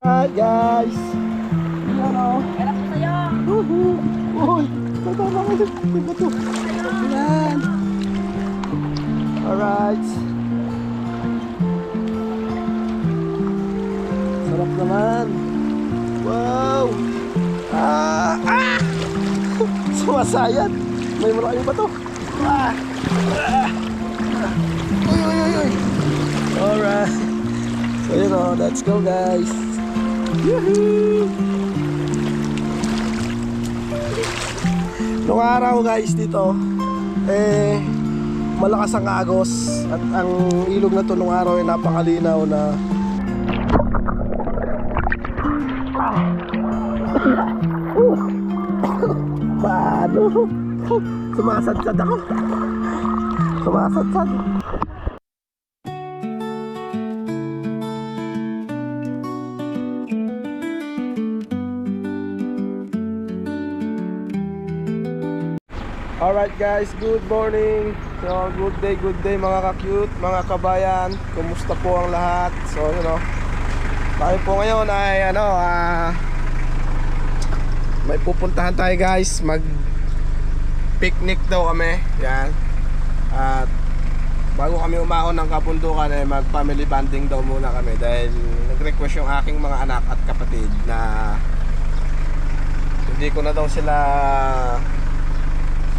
Hi guys! Ayan o. Harap ko sa'yo. Uy! Tatama ko sa bato. Ayan! Alright! Sarap naman! Wow! Sumasayat! May maraming bato! Uy! Uy! Uy! Uy! Alright! So yun o, let's go guys! Yahoo! Nung araw guys dito malakas ang agos at ang ilog na to nung araw ay napakalinaw na paano? Sumasadsad ako. Sumasadsad. Alright guys, good morning. So, good day mga ka-cute, mga kabayan. Kumusta po ang lahat? So, you know, tayo po ngayon ay may pupuntahan tayo guys. Mag-picnic daw kami. Yan. At bago kami umahon ng kabundukan ay mag-family bonding daw muna kami. Dahil nag-request yung aking mga anak at kapatid na hindi ko na daw sila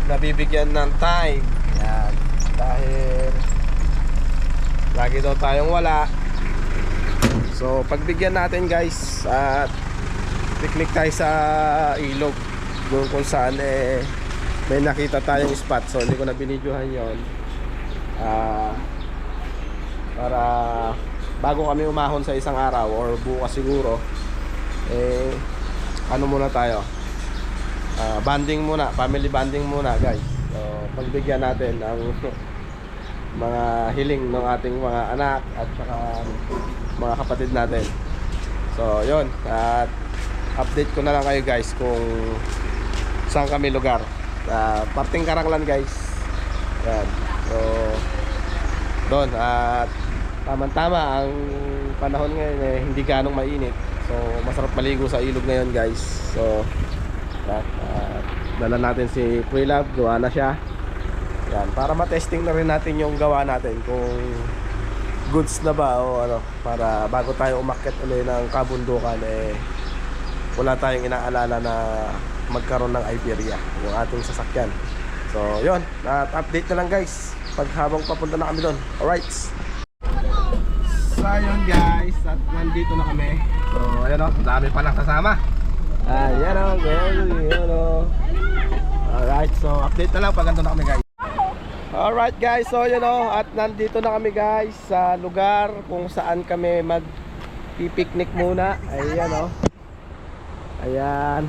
nabibigyan ng time. Yan. Dahil lagi daw tayong wala. So pagbigyan natin guys at picnic tayo sa ilog doon kung saan may nakita tayong spot. So hindi ko na binidyohan yon para bago kami umahon sa isang araw or bukas siguro ano muna tayo, banding muna, family banding muna guys. So pagbigyan natin ang mga hiling ng ating mga anak at saka mga kapatid natin. So yun, at update ko na lang kayo guys kung saan kami lugar. Parting Karanglan guys. Yan. So doon, at tama-tama ang panahon ngayon hindi ganong mainit. So masarap maligo sa ilog ngayon guys. So dala natin si Pre-Love, gawa na siya. Yan, para matesting na rin natin yung gawa natin kung goods na ba o ano, para bago tayo umakyat ulit ng kabundukan wala tayong inaalala na magkaroon ng Iberia yung ating sasakyan. So yun, at update na lang guys pag habang papunta na kami doon. Alright, so yun guys, at nandito na kami. So ayan o, dami palang kasama. Ayan o. Alright, so update na lang pag nandun na kami guys. Alright guys, so yun o, at nandito na kami guys sa lugar kung saan kami mag-picnic muna. Ayan o. Ayan.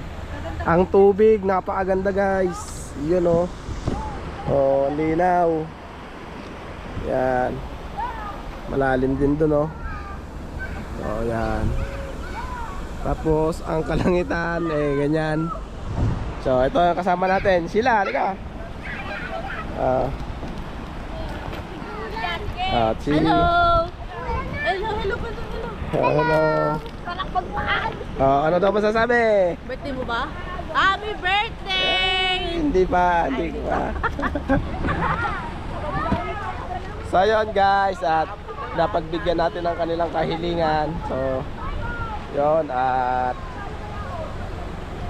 Ang tubig, napakaganda guys. Yun o. Oh, linaw. Ayan. Malalim din dun o. So ayan. Tapos ang kalangitan ganyan. So ito ang kasama natin. Sila, halika. At si Hello! Hello, hello, hello. Hello. Parang pagpaan. Ano daw masasabi? Birthday mo ba? Happy birthday! Hindi pa. So yun guys, at napagbigyan natin ng kanilang kahilingan. So yun, at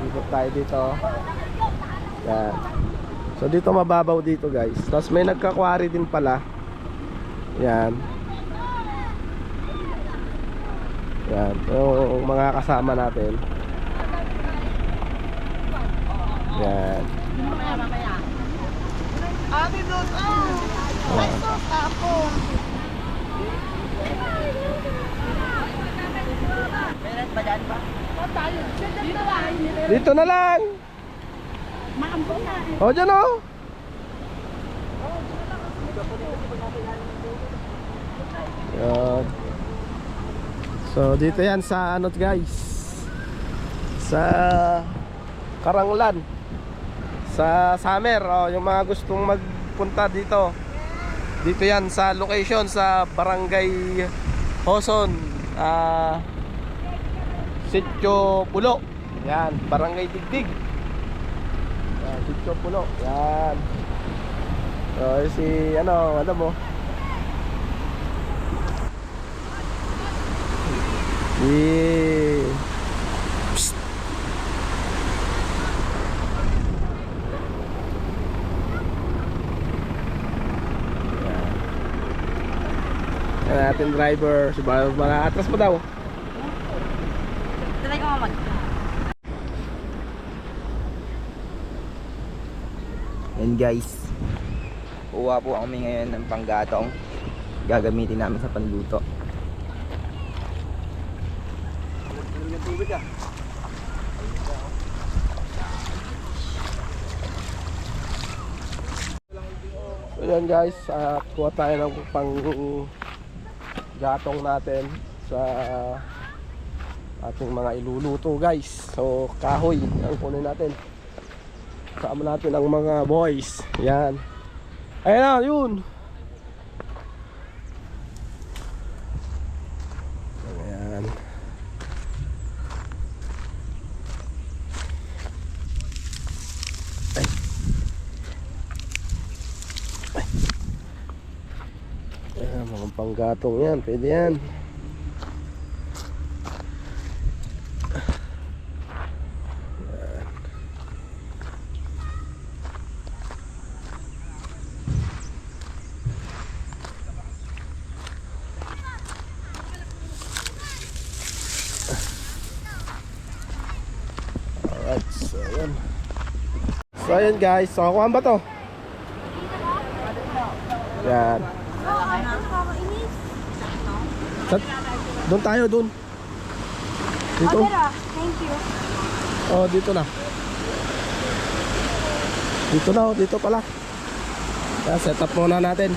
ikot tayo dito. Yan. So dito mababaw dito guys. Tapos may nagkakwari din pala. Yan. Yan, yung mga kasama natin. Yan. Mamaya. Happy birthday! May soka ako. Meron ba dyan ba? Dito na lang. Maambong na. O, dyan o. Yan. So dito yan sa ano guys, sa Karanglan, sa summer. Yung mga gustong magpunta dito, dito yan sa location sa Barangay Hoson, Sitio Pulo. Yan, Barangay Digdig. Yan, Sitio Pulo. Yan. So, si ano mo? Psst. Yan natin driver. Si atras mo daw. Try ko mamag. Yan guys, kuha po kami ngayon ng panggatong gagamitin namin sa panluto. So yan guys, kuha tayo ng pang gatong natin sa ating mga iluluto guys. So kahoy ang kunin natin. Kasama natin ang mga boys. Yan. Ayun na, yun. Ayan. Ay. Ay. Ayan, mga panggatong yan. Pwede yan. Alright, so ayan. So ayan guys, so kuhaan ba to? Yan. Doon tayo, doon. Dito. Thank you. Oh, dito na. Dito na, oh, dito pala. Kaya set up muna natin.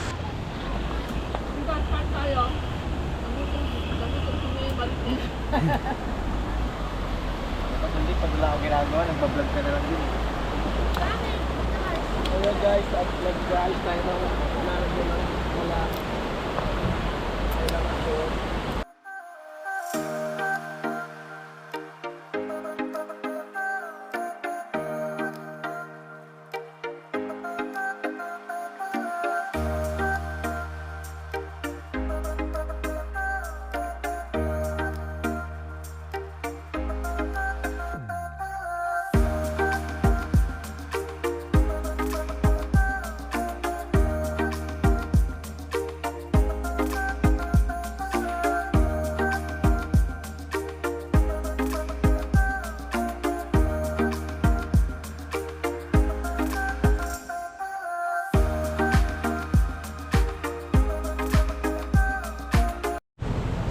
Hindi pa wala ako ginagawa, nagbablog ka na lang din. Ayan guys, at nag-guys tayo ng naragyan ng wala. Kailangan ko.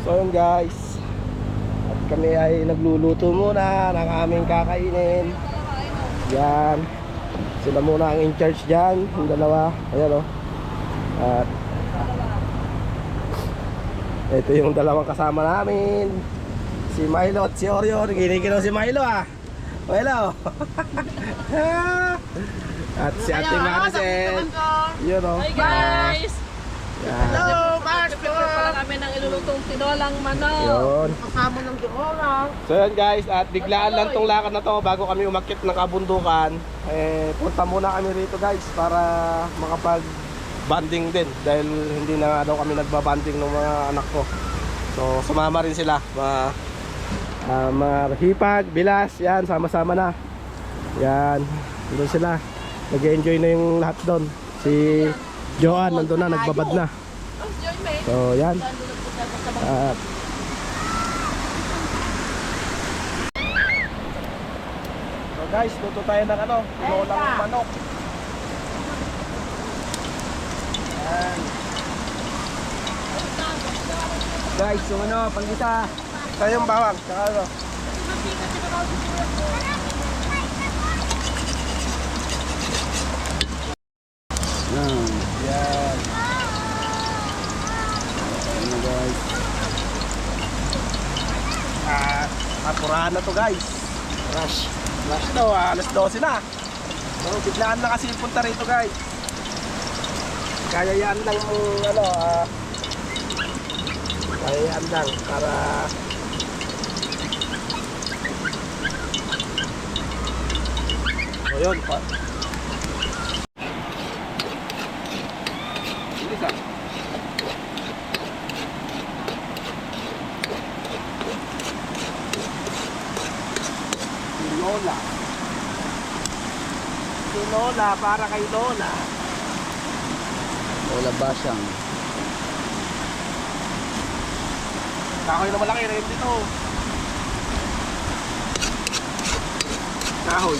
So yun guys, at kami ay nagluluto muna ng aming kakainin. Yan, sila muna ang in charge dyan, yung dalawa. Ayan o. At ito yung dalawang kasama namin, si Milo at si Orion. Ginigilaw si Milo ah. Milo. At si Ate Maricel. Yun o. Hi guys! Yan. Hello, Pastor! Pala namin ang ilulutong tinolang manok. Yun. Kasama ng diolang. So yan guys, at biglaan lang tong lakad na to bago kami umakyat ng kabundukan. Punta muna kami rito guys para makapag-banding din. Dahil hindi na nga daw kami nagbabanding ng mga anak ko. So sumama rin sila. Mga hipag, bilas, yan, sama-sama na. Yan, doon sila. Nag-enjoy na yung lahat doon. Si Joan nandun na, nagbabad na. So yan. At so guys, luto tayo ng ano, tinolang manok. Yan. Guys, yung ano, panggita. Saan yung bawang? Saka ano? Yan. Yan. Ano guys. Apurahan na to guys. Rush. Rush daw, alas 12 na. So biglaan na kasi punta rito guys. Kaya yan lang ano, kaya yan lang para O yun. Bilis ah. Lola. Si Lola, para kay Lola. Wala ba siyang? Kahoy na malaki rin dito. Kahoy.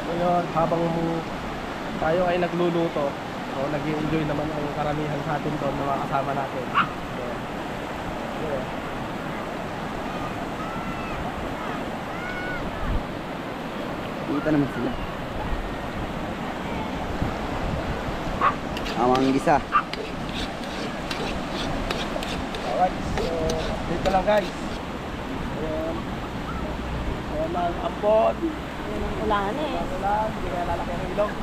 Ngayon, habang tayo ay nagluluto, so nag-i-enjoy naman ang karamihan sa atin doon na mga kasama natin. So, yun. Kita naman sila. Amang gisa. Alright, so dito lang guys. Ayan. Ayan ang ampon. Ulan eh. Ulan, hindi kaya lalaki ang ilog.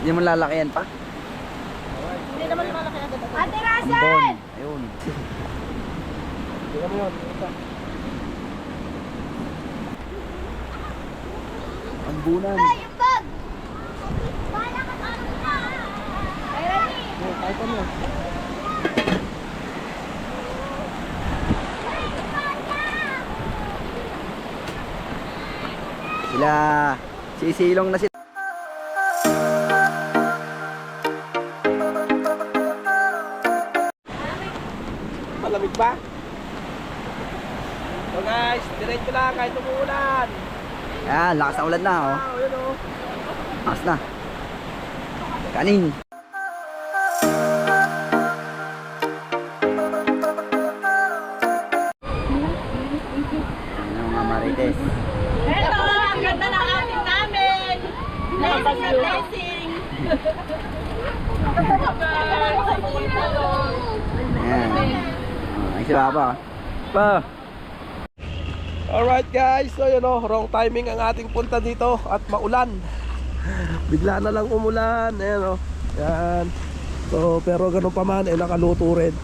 Hindi mo lalakayan pa? Alright. Hindi naman malaki agad. Ate Ambon. Ayun. Tingnan mo yun. Ito. Ambunan. yung bag! Bahala ka sa akin na! Ay, Rani! Oh, kahit ano. Sila. Sisilong na sila. Malamig ba? So guys, diretso lang kahit umuulan. Yan, lakas ng ulan na oh. Wow, yun oh. Lakas na. Kanin. Ano mga marites. Hello! Ang ganda ng ating namin! Blessing na blessing! Ayan. Ay, si Papa. Pa. Alright guys, so yun oh, wrong timing ang ating punta dito at maulan. Bigla na lang umulan, ayan oh. Yan. So, pero ganun pa man, nakaluto rin.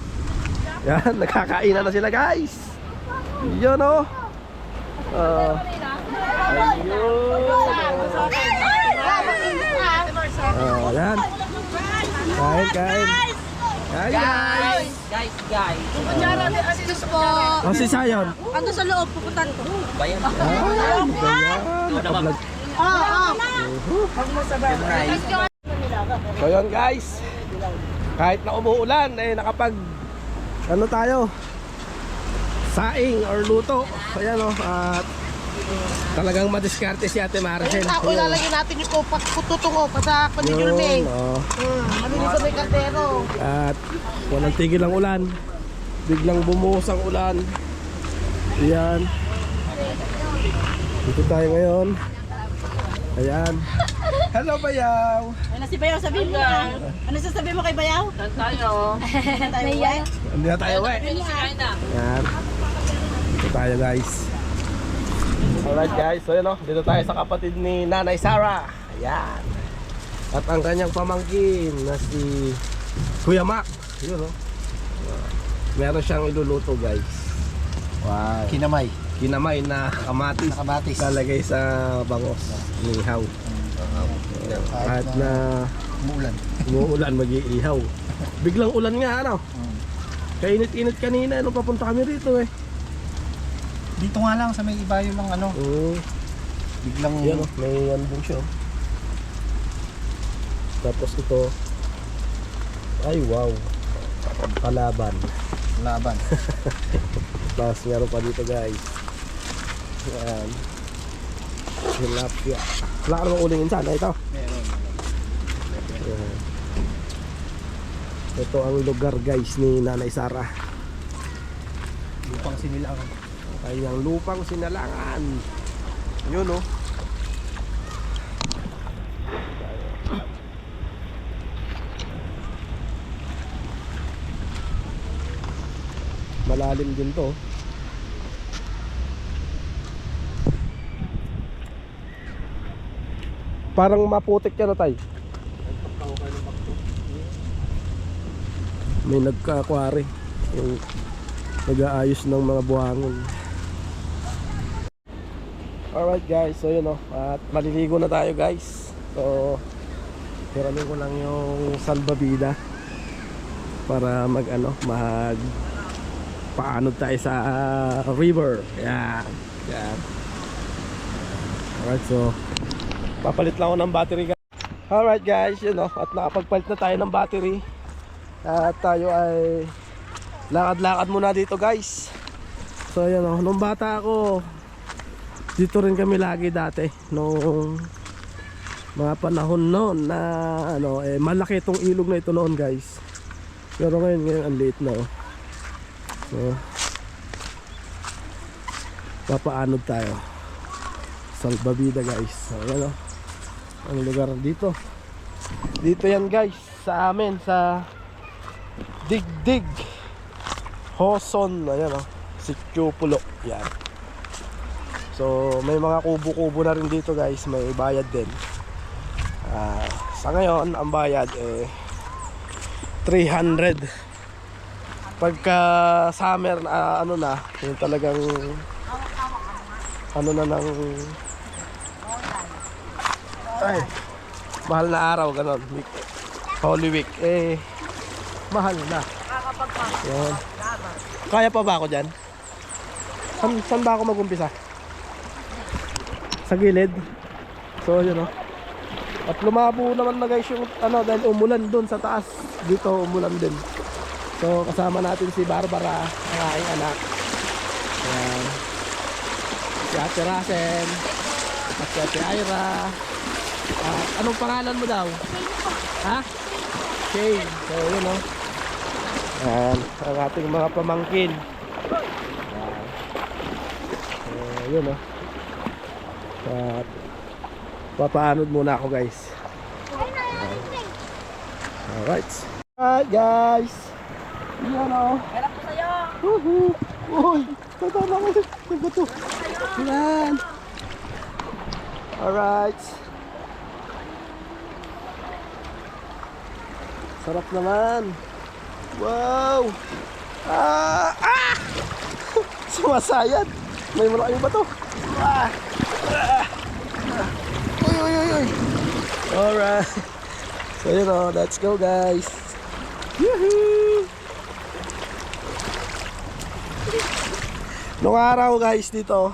Yan, nakakainan na sila guys. Yun oh. Ayun. Yan. Kain, kain. Kain guys. Excuse po. O si Sayon. Ando sa loob, pupuntan ko. Bayan. Ganyan. So yun guys, kahit na umuulan nakapag ano tayo, saing or luto. Ayan o, at talagang madiskarte si Ate Maricel. Ilalagay natin yung pututungo pa sa panigilming. Malinis sa may kaldero. At walang tigil ang ulan. Biglang bumuhos ang ulan. Ayan. Dito tayo ngayon. Ayan. Hello Bayaw. Ano si Bayaw, sabihin mo na. Ano sasabihin mo kay Bayaw? Saan tayo? Hindi na tayo Ayan. Dito tayo guys. Alright guys, so yun o, dito tayo sa kapatid ni Nanay Sarah. Ayan. At ang kanyang pamangkin na si Kuya Mac. Yun o. Meron siyang iluluto guys. Wow. Kinamay. Kinamay na kamatis. Kamatis. Lalagay sa bangos. Nihaw. At na umuulan mag-iihaw. Biglang ulan nga ano. Kainit-init kanina nung papunta kami rito eh. Dito nga lang sa may ibayo lang ano. Oo. Biglang Yan oh, may anbong siya. Oh. Tapos ito. Ay wow. Palaban. laban. Tapos meron pa dito guys. Ayan. Tilapia. Wala ka namang ulingin sana ito. Meron. Ayan. Ito ang lugar guys ni Nanay Sarah. Lupang sinilangan. Kanyang lupang sinalangan. Yun oh. Malalim din to. Parang maputik yan o tay. May nagkakwari yung nag-aayos ng mga buhangin. Alright guys, so yun o, at maliligo na tayo guys. So hiramin ko lang yung salbabida para mag paanod tayo sa river. Yan. Yan. Alright, so papalit lang ako ng battery guys. Alright guys, yun o, at nakapagpalit na tayo ng battery. At tayo ay lakad-lakad muna dito guys. So yun o, nung bata ako, dito rin kami lagi dati. Nung mga panahon noon na malaki itong ilog na ito noon guys. Pero ngayon ang liit na oh. So papaanod tayo. Salbabida guys. So yan oh, ang lugar dito. Dito yan guys, sa amin, sa Digdig Hoson. Ayan oh, Sitio Pulo. Yan. So may mga kubo-kubo na rin dito guys. May bayad din. Sa ngayon ang bayad 300. Pagka summer yung talagang ng mahal na araw ganon, Holy Week mahal na. Yan. Kaya pa ba ako dyan? Saan ba ako mag-umpisa? Sa gilid. So yun o. At lumabo naman na guys yung dahil umulan doon sa taas. Dito umulan din. So kasama natin si Barbara, ang aking anak. Ayan. Si Ate Rasen. At si Ate Ira. At anong pangalan mo daw? Ha? Shane. So yun o. Ayan. Ang ating mga pamangkin. Ayan. So yun o. At papaanod muna ako guys. Alright. Alright guys. Yan o. Kailan po sa'yo? Woohoo. Uy, tatama ko yung bato. Yan. Alright. Sarap naman. Wow. Sumasayad. May malaking bato. Uy. Alright. So yun o, let's go guys. Woohoo! Nung araw guys dito,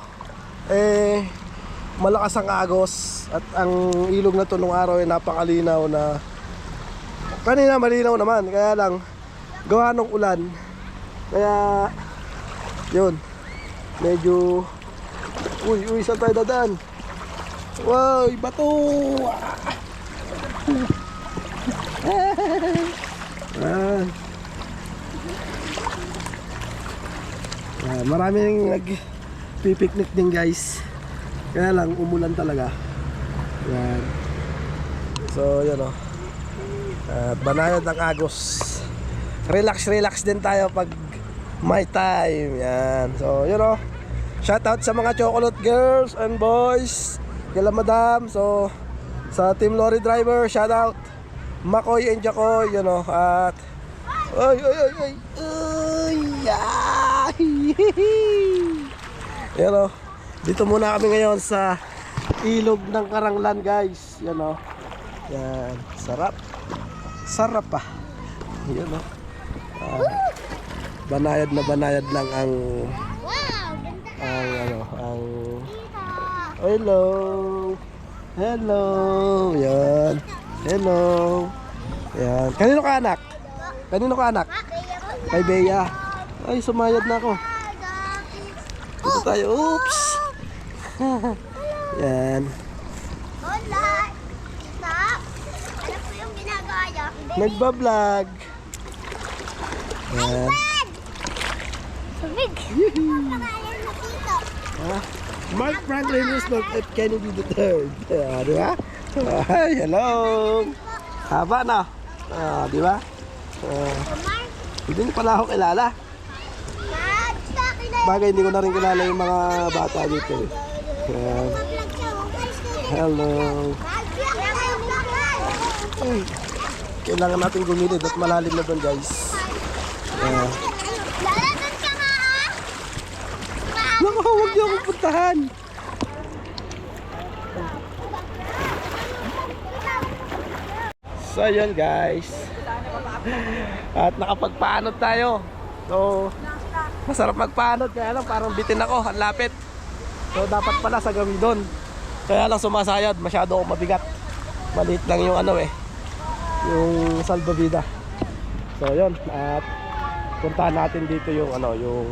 malakas ang agos. At ang ilog na to nung araw ay napakalinaw na. Kanina malinaw naman, kaya lang gawa ng ulan. Kaya yun, medyo uy, saan tayo dadaan? Wow, bato! Maraming nagpipiknik din guys. Kaya lang umulan talaga. Yan. So yan o. Banayad ng agos. Relax din tayo pag may time. Yan. So yun o. Shout out sa mga chocolate girls and boys. Kila madam. So sa Team Lorry Driver, shout out Makoy and Jacoy, you know. At oy. You know. Dito muna kami ngayon sa ilog ng Karanglan, guys. You know. Yan, sarap pa. You know. Banayad lang ang Hello. Yan. Hello. Yan. Kanino ka anak? Kay Bea. Ay, sumayad na ako. Dito tayo. Oops. Yan. Hola! Stop! Ano po yung ginagawa niyo? Nagbablog. Yan. Sabig! Ang pangalan mo dito? Mark Franklin Roosevelt F. Kennedy III. Di ba? Ay, hello. Haba na. Di ba? Mark! Hindi niyo pala ako kilala. Dad! Sa akin na Bagay hindi ko na rin kilala yung mga bata dito. Yan. mag-vlog siya. Hello. Ay, kailangan natin gumilid at malalim na doon guys. Lalaban ka nga Nako, huwag niyo akong puntahan. So yun guys. At nakapagpaanod tayo. So masarap magpaanod, kaya lang parang bitin ako, ang lapit. So dapat pala sa gawin doon. Kaya lang sumasayad, masyado ako mabigat. Maliit lang yung ano yung salbabida. So yun, at puntahan natin dito yung ano, yung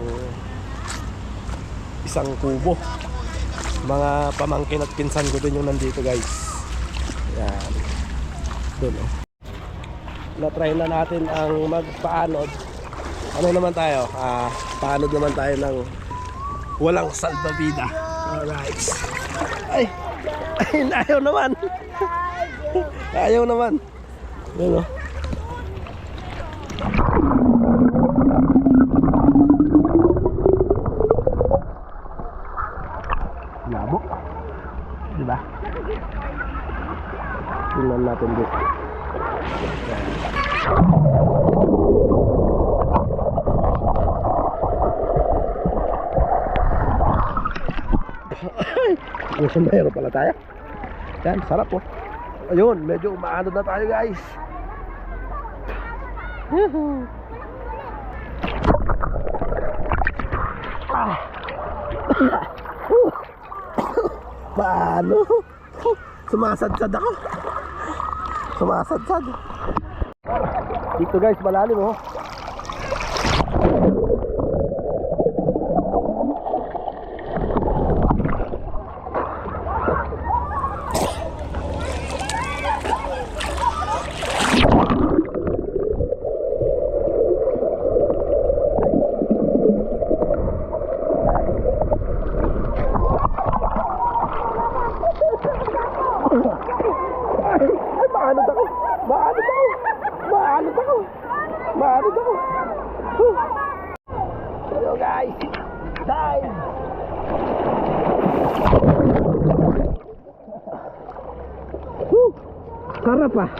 isang kubo. Mga pamangkin at pinsan ko din yung nandito guys. Yan. Doon na-try na natin ang magpaanod. Ano naman tayo? Paanod naman tayo ng walang salbabida. Alright. Ay, ayaw naman. Ayaw naman. Doon labo. Diba? Tingnan natin dito. Yung sombrero pala tayo. Yan, sarap po. Ayun, medyo umaanod na tayo guys. Paano? Sumasadsad ako. Sumasadsad. Dito guys, malalim oh. Maanod ako. Hello guys. Dive. Sarap ah.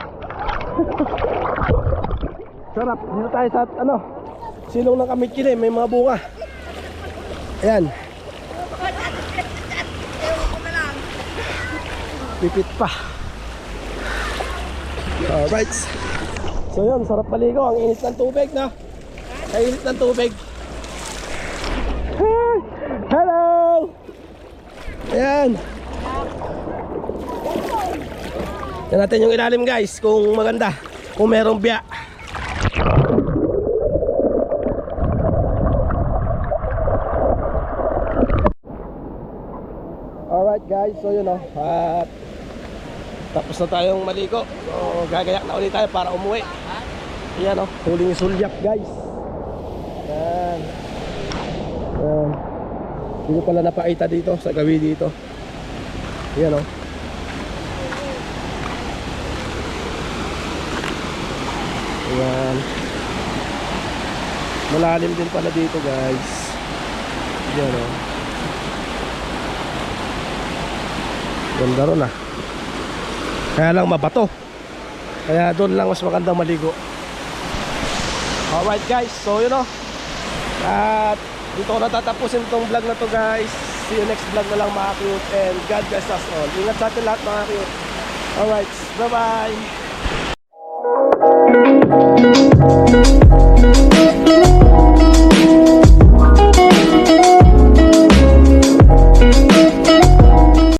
Sarap. Dito tayo sa ano, silong ng Kamitchine, may mga bunga. Ayan. Pipit pa. Alright. So yun, sarap maligo. Ang init ng tubig na. Ang init ng tubig. Hi! Hello! Ayan. Tignan natin yung ilalim guys, kung maganda, kung merong biya. Alright guys, so yun at tapos na tayong maligo. So gagayak na ulit tayo para umuwi. Ayan huling sulyap guys. Ayan. Ayan. Hindi ko pala napakita dito sa gawi dito. Ayan Ayan. Malalim din pala dito guys. Ayan ganda ron kaya lang mabato, kaya doon lang mas magandang maligo. Alright guys, so yun at dito ko natatapusin itong vlog na to guys. See you next vlog na lang mga cute, and God bless us all. Ingat sa atin lahat mga cute. Alright, bye bye.